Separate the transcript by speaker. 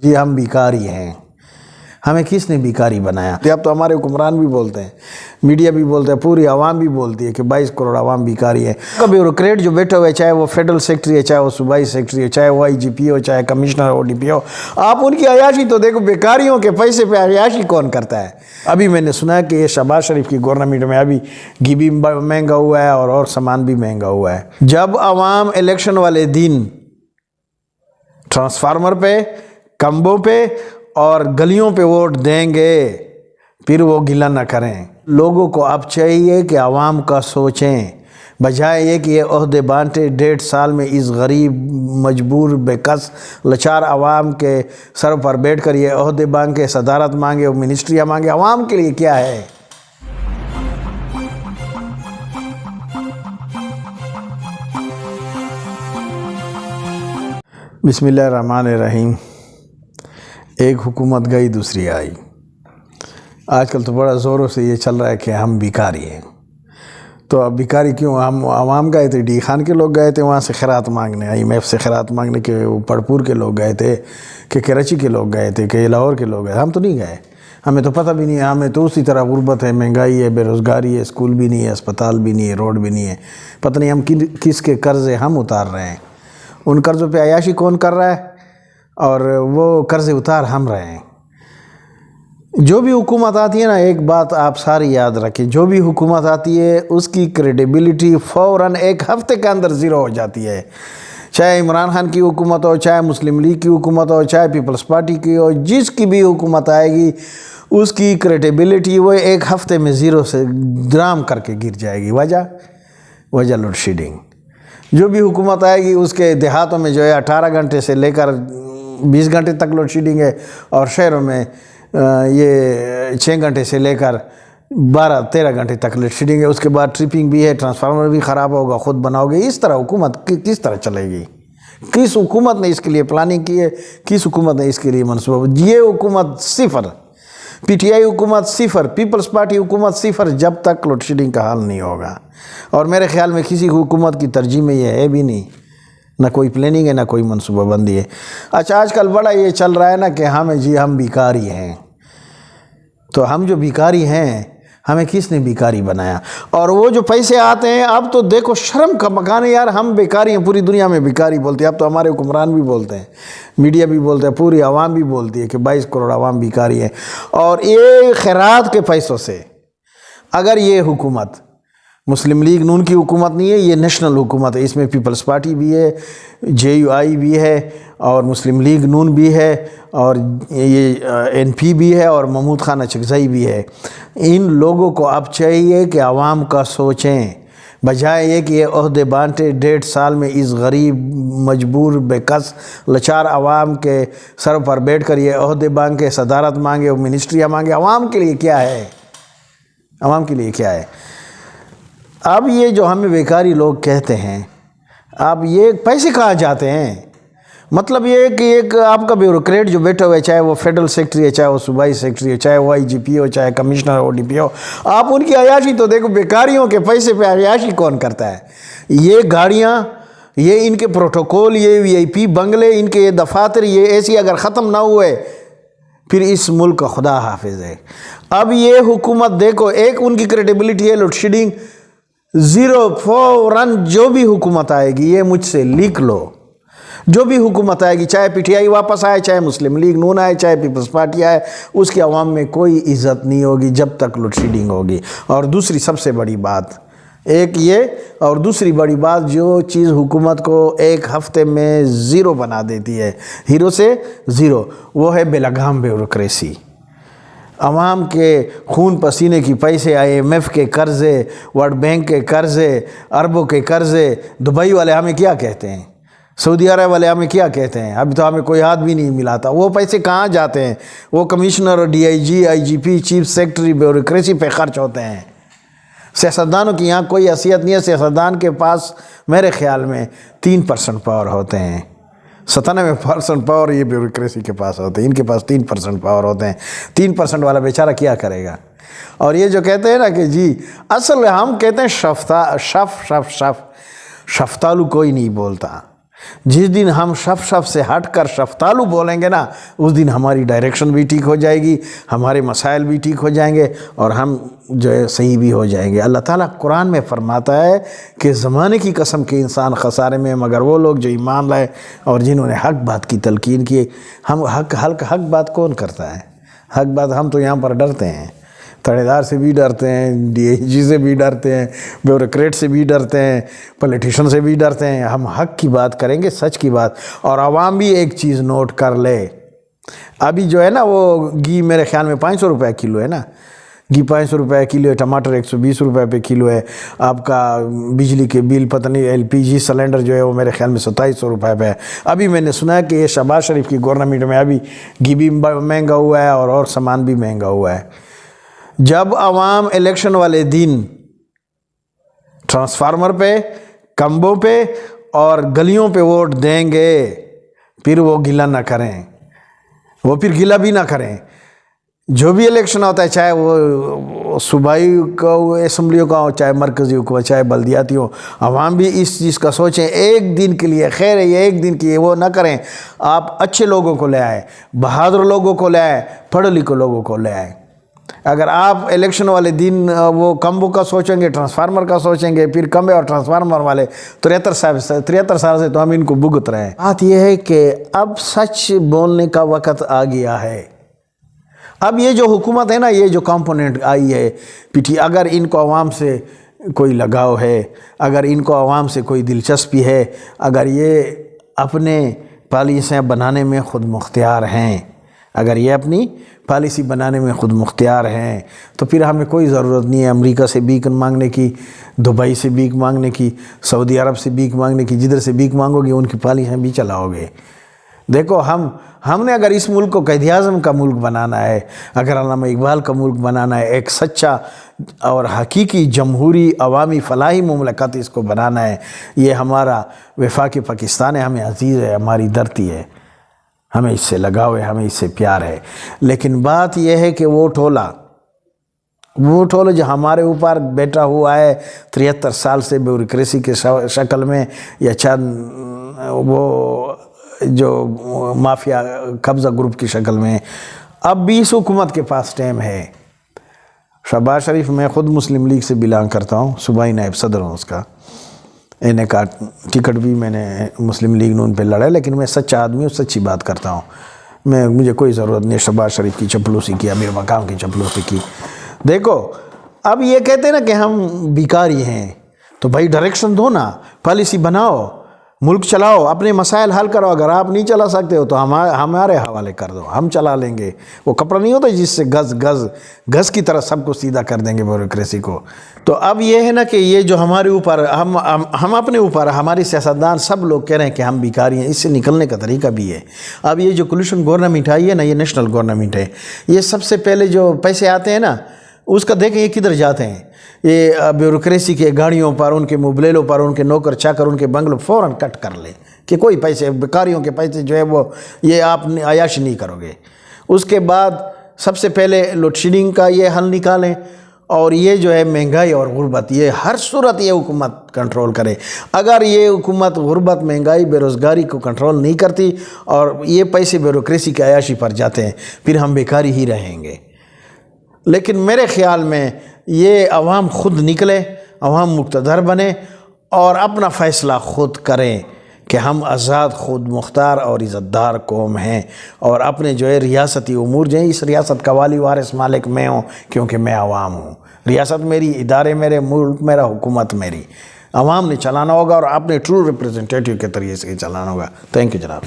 Speaker 1: جی ہم بیکاری ہیں، ہمیں کس نے بیکاری بنایا؟ اب تو ہمارے حکمران بھی بولتے ہیں، میڈیا بھی بولتے ہیں، پوری عوام بھی بولتی ہے کہ 22 کروڑ عوام بیکاری ہے۔ بیوروکریٹ جو بیٹھے ہوئے، چاہے وہ فیڈرل سیکٹری ہے، چاہے وہ صوبائی سیکٹری ہے، چاہے وہ آئی جی پی ہو، چاہے کمشنر او ڈی پی ہو، آپ ان کی عیاشی تو دیکھو، بیکاریوں کے پیسے پہ عیاشی کون کرتا ہے؟ ابھی میں نے سنا ہے کہ یہ شہباز شریف کی گورنمنٹ میں ابھی گھی بھی مہنگا ہوا ہے اور سامان بھی مہنگا ہوا ہے۔ جب عوام الیکشن والے دن ٹرانسفارمر پہ، کمبوں پہ اور گلیوں پہ ووٹ دیں گے، پھر وہ گلہ نہ کریں۔ لوگوں کو اب چاہیے کہ عوام کا سوچیں، بجائے یہ کہ یہ عہدے بانٹے 1.5 سال میں اس غریب، مجبور، بےکس، لاچار عوام کے سر پر بیٹھ کر یہ عہدے مانگے، صدارت مانگے، منسٹریاں مانگے۔ عوام کے لیے کیا ہے؟ بسم اللہ الرحمن الرحیم۔ ایک حکومت گئی دوسری آئی۔ آج کل تو بڑا زوروں سے یہ چل رہا ہے کہ ہم بیکاری ہیں۔ تو اب بیکاری کیوں؟ ہم عوام گئے تھے، ڈی خان کے لوگ گئے تھے وہاں سے خیرات مانگنے، IMF سے خیرات مانگنے، کہ پڑپور کے لوگ گئے تھے، کہ کراچی کے لوگ گئے تھے، کہ لاہور کے لوگ گئے۔ ہم تو نہیں گئے، ہمیں تو پتہ بھی نہیں ہے۔ ہمیں تو اسی طرح غربت ہے، مہنگائی ہے، بے روزگاری ہے، اسکول بھی نہیں ہے، اسپتال بھی نہیں ہے، روڈ بھی نہیں ہے۔ پتہ نہیں ہم کس کے قرضے ہم اتار رہے ہیں۔ ان قرضوں پہ عیاشی کون کر رہا ہے؟ اور وہ قرضے اتار ہم رہے ہیں۔ جو بھی حکومت آتی ہے نا، ایک بات آپ ساری یاد رکھیں، جو بھی حکومت آتی ہے اس کی کریڈیبلٹی فوراً 1 ہفتے کے اندر زیرو ہو جاتی ہے۔ چاہے عمران خان کی حکومت ہو، چاہے مسلم لیگ کی حکومت ہو، چاہے پیپلز پارٹی کی ہو، جس کی بھی حکومت آئے گی اس کی کریڈیبلٹی وہ 1 ہفتے میں زیرو سے درام کر کے گر جائے گی۔ وجہ لوڈ شیڈنگ۔ جو بھی حکومت آئے گی اس کے دیہاتوں میں جو ہے 18 گھنٹے سے لے کر 20 گھنٹے تک لوڈ شیڈنگ ہے، اور شہروں میں یہ 6 گھنٹے سے لے کر 12-13 گھنٹے تک لوڈ شیڈنگ ہے۔ اس کے بعد ٹرپنگ بھی ہے، ٹرانسفارمر بھی خراب ہوگا، خود بناؤ گے۔ اس طرح حکومت کس طرح چلے گی؟ کس حکومت نے اس کے لیے پلاننگ کی ہے؟ کس حکومت نے اس کے لیے منصوبہ؟ یہ حکومت صفر، پی ٹی آئی حکومت صفر، پیپلز پارٹی حکومت صفر، جب تک لوڈ شیڈنگ کا حل نہیں ہوگا۔ اور میرے خیال میں کسی حکومت کی ترجیح میں یہ ہے بھی نہیں، نہ کوئی پلاننگ ہے، نہ کوئی منصوبہ بندی ہے۔ اچھا، آج کل بڑا یہ چل رہا ہے نا کہ ہم بیکاری ہیں۔ تو ہم جو بیکاری ہیں، ہمیں کس نے بیکاری بنایا؟ اور وہ جو پیسے آتے ہیں، اب تو دیکھو شرم کا مکان ہے یار، ہم بیکاری ہیں، پوری دنیا میں بیکاری بولتی ہے۔ اب تو ہمارے حکمران بھی بولتے ہیں، میڈیا بھی بولتے ہیں، پوری عوام بھی بولتی ہے کہ 22 کروڑ عوام بیکاری ہے۔ اور یہ خیرات کے پیسوں سے اگر یہ حکومت مسلم لیگ نون کی حکومت نہیں ہے، یہ نیشنل حکومت ہے، اس میں پیپلز پارٹی بھی ہے، JUI بھی ہے، اور مسلم لیگ نون بھی ہے، اور یہ NP بھی ہے، اور محمود خان اچکزئی بھی ہے۔ ان لوگوں کو اب چاہیے کہ عوام کا سوچیں، بجائے یہ کہ یہ عہدے بانٹے 1.5 سال میں اس غریب، مجبور، بےکس، لاچار عوام کے سر پر بیٹھ کر یہ عہدے مانگے، صدارت مانگے، منسٹریاں مانگے۔ عوام کے لیے کیا ہے؟ عوام کے لیے کیا ہے؟ اب یہ جو ہمیں بیکاری لوگ کہتے ہیں، اب یہ پیسے کہاں جاتے ہیں؟ مطلب یہ کہ ایک آپ کا بیوروکریٹ جو بیٹھے ہوئے، چاہے وہ فیڈرل سیکٹری ہے، چاہے وہ صوبائی سیکٹری ہے، چاہے وہ IGP ہو، چاہے کمشنر ODP ہو، آپ ان کی عیاشی تو دیکھو، بیکاریوں کے پیسے پہ عیاشی کون کرتا ہے؟ یہ گاڑیاں، یہ ان کے پروٹوکول، یہ VIP بنگلے، ان کے یہ دفاتر، یہ ایسی اگر ختم نہ ہوئے پھر اس ملک کا خدا حافظ ہے۔ اب یہ حکومت دیکھو، ایک ان کی کریڈیبلٹی ہے لوڈ شیڈنگ زیرو، فوراً جو بھی حکومت آئے گی، یہ مجھ سے لکھ لو، جو بھی حکومت آئے گی، چاہے PTI واپس آئے، چاہے مسلم لیگ نون آئے، چاہے پیپلز پارٹی آئے، اس کی عوام میں کوئی عزت نہیں ہوگی جب تک لوڈ شیڈنگ ہوگی۔ اور دوسری سب سے بڑی بات ایک یہ، اور دوسری بڑی بات جو چیز حکومت کو 1 ہفتے میں زیرو بنا دیتی ہے، ہیرو سے زیرو، وہ ہے بے لگام بیوروکریسی۔ عوام کے خون پسینے کی پیسے، IMF کے قرضے، ورلڈ بینک کے قرضے، اربوں کے قرضے، دبئی والے ہمیں کیا کہتے ہیں، سعودی عرب والے ہمیں کیا کہتے ہیں، ابھی تو ہمیں کوئی ہاتھ بھی نہیں ملا تھا۔ وہ پیسے کہاں جاتے ہیں؟ وہ کمشنر اور DIG، IGP، chief secretary, bureaucracy پہ خرچ ہوتے ہیں۔ سیاستدانوں کی یہاں کوئی حیثیت نہیں ہے۔ سیاستدان کے پاس میرے خیال میں 3% پاور ہوتے ہیں، 97% پاور یہ بیوروکریسی کے پاس ہوتے ہیں، ان کے پاس 3% پاور ہوتے ہیں۔ 3% والا بیچارہ کیا کرے گا؟ اور یہ جو کہتے ہیں نا کہ جی اصل ہم کہتے ہیں شفتالو کوئی نہیں بولتا، جس دن ہم شف سے ہٹ کر شفتالو بولیں گے نا، اس دن ہماری ڈائریکشن بھی ٹھیک ہو جائے گی، ہمارے مسائل بھی ٹھیک ہو جائیں گے، اور ہم جو ہے صحیح بھی ہو جائیں گے۔ اللہ تعالیٰ قرآن میں فرماتا ہے کہ زمانے کی قسم کے انسان خسارے میں مگر وہ لوگ جو ایمان لائے اور جنہوں نے حق بات کی تلقین کی۔ ہم حق بات کون کرتا ہے؟ حق بات ہم تو یہاں پر ڈرتے ہیں، تھانے دار سے بھی ڈرتے ہیں، ڈی آئی جی سے بھی ڈرتے ہیں، بیوروکریٹ سے بھی ڈرتے ہیں، پولیٹیشن سے بھی ڈرتے ہیں۔ ہم حق کی بات کریں گے، سچ کی بات۔ اور عوام بھی ایک چیز نوٹ کر لے، ابھی جو ہے نا وہ گھی میرے خیال میں 500 روپے کلو ہے نا، گھی 500 روپے کلو ہے، ٹماٹر 120 روپے پہ کلو ہے، آپ کا بجلی کے بل پتہ نہیں LPG سلنڈر جو ہے وہ میرے خیال میں 2700 روپے پہ ہے۔ ابھی میں نے سنا ہے کہ یہ شہباز شریف کی گورنمنٹ میں ابھی گھی بھی مہنگا ہوا ہے اور سامان بھی مہنگا ہوا ہے۔ جب عوام الیکشن والے دن ٹرانسفارمر پہ، کمبوں پہ اور گلیوں پہ ووٹ دیں گے، پھر وہ گلہ نہ کریں، وہ پھر گلہ بھی نہ کریں۔ جو بھی الیکشن ہوتا ہے، چاہے وہ صوبائی کا اسمبلیوں کا ہو، چاہے مرکزی حکومت، چاہے بلدیاتی ہو، عوام بھی اس چیز کا سوچیں۔ ایک دن کے لیے خیر ہے، یہ ایک دن کی وہ نہ کریں۔ آپ اچھے لوگوں کو لے آئیں، بہادر لوگوں کو لے آئیں، پڑھے لکھے لوگوں کو لے آئیں۔ اگر آپ الیکشن والے دن وہ کمبوں کا سوچیں گے، ٹرانسفارمر کا سوچیں گے، پھر کمبے اور ٹرانسفارمر والے 73 سال سے تو ہم ان کو بھگت رہے ہیں۔ بات یہ ہے کہ اب سچ بولنے کا وقت آ گیا ہے۔ اب یہ جو حکومت ہے نا، یہ جو کمپوننٹ آئی ہے پیٹھی، اگر ان کو عوام سے کوئی لگاؤ ہے، اگر ان کو عوام سے کوئی دلچسپی ہے، اگر یہ اپنے پالیسیاں بنانے میں خود مختار ہیں، اگر یہ اپنی پالیسی بنانے میں خود مختار ہیں، تو پھر ہمیں کوئی ضرورت نہیں ہے امریکہ سے بھیک مانگنے کی، دبئی سے بھیک مانگنے کی، سعودی عرب سے بھیک مانگنے کی۔ جدھر سے بھیک مانگو گے ان کی پالیسیاں بھی چلاؤ گے۔ دیکھو ہم نے اگر اس ملک کو قائد اعظم کا ملک بنانا ہے، اگر علامہ اقبال کا ملک بنانا ہے، ایک سچا اور حقیقی جمہوری عوامی فلاحی مملکت اس کو بنانا ہے، یہ ہمارا وفاق پاکستان ہے، ہمیں عزیز ہے، ہماری دھرتی ہے، ہمیں اس سے لگاؤ ہے، ہمیں اس سے پیار ہے۔ لیکن بات یہ ہے کہ وہ ٹولہ جو ہمارے اوپر بیٹھا ہوا ہے 73 سال سے بیوروکریسی کے شکل میں، یا چند وہ جو مافیا قبضہ گروپ کی شکل میں، اب بھی اس حکومت کے پاس ٹائم ہے۔ شہباز شریف، میں خود مسلم لیگ سے بلانگ کرتا ہوں، صوبائی نائب صدر ہوں اس کا، انہیں کا ٹکٹ بھی میں نے مسلم لیگ نون پہ لڑا ہے، لیکن میں سچا آدمی ہوں، سچی بات کرتا ہوں۔ مجھے کوئی ضرورت نہیں شہباز شریف کی چپلوسی کی، امیر مقام کی چپلوسی کی۔ دیکھو اب یہ کہتے ہیں نا کہ ہم بیکاری ہیں، تو بھائی ڈائریکشن دو نا، پالیسی بناؤ، ملک چلاؤ، اپنے مسائل حل کرو۔ اگر آپ نہیں چلا سکتے ہو تو ہمارے حوالے کر دو، ہم چلا لیں گے۔ وہ کپڑا نہیں ہوتا جس سے گز کی طرح سب کو سیدھا کر دیں گے بیوروکریسی کو۔ تو اب یہ ہے نا کہ یہ جو ہمارے اوپر ہم اپنے اوپر، ہماری سیاستدان سب لوگ کہہ رہے ہیں کہ ہم بیکاری ہیں، اس سے نکلنے کا طریقہ بھی ہے۔ اب یہ جو کولیشن گورنمنٹ آئی ہے نا، یہ نیشنل گورنمنٹ ہے، یہ سب سے پہلے جو پیسے آتے ہیں نا، اس کا دیکھیں یہ کدھر جاتے ہیں۔ یہ بیوروکریسی کے گاڑیوں پر، ان کے موبائلوں پر، ان کے نوکر چاکر، ان کے بنگلوں فوراً کٹ کر لیں کہ کوئی پیسے، بیکاریوں کے پیسے جو ہے وہ یہ آپ عیاشی نہیں کرو گے۔ اس کے بعد سب سے پہلے لوڈ شیڈنگ کا یہ حل نکالیں، اور یہ جو ہے مہنگائی اور غربت، یہ ہر صورت یہ حکومت کنٹرول کرے۔ اگر یہ حکومت غربت، مہنگائی، بے روزگاری کو کنٹرول نہیں کرتی اور یہ پیسے بیوروکریسی کی عیاشی پر جاتے ہیں، پھر ہم بیکاری ہی رہیں گے۔ لیکن میرے خیال میں یہ عوام خود نکلے، عوام مقتدر بنے اور اپنا فیصلہ خود کریں کہ ہم آزاد، خود مختار اور عزت دار قوم ہیں، اور اپنے جو ہے ریاستی امور جو ہیں، اس ریاست کا والی وارث مالک میں ہوں، کیونکہ میں عوام ہوں۔ ریاست میری، ادارے میرے، ملک میرا، حکومت میری۔ عوام نے چلانا ہوگا اور اپنے ٹرو ریپریزنٹیٹیو کے طریقے سے چلانا ہوگا۔ تھینک یو جناب۔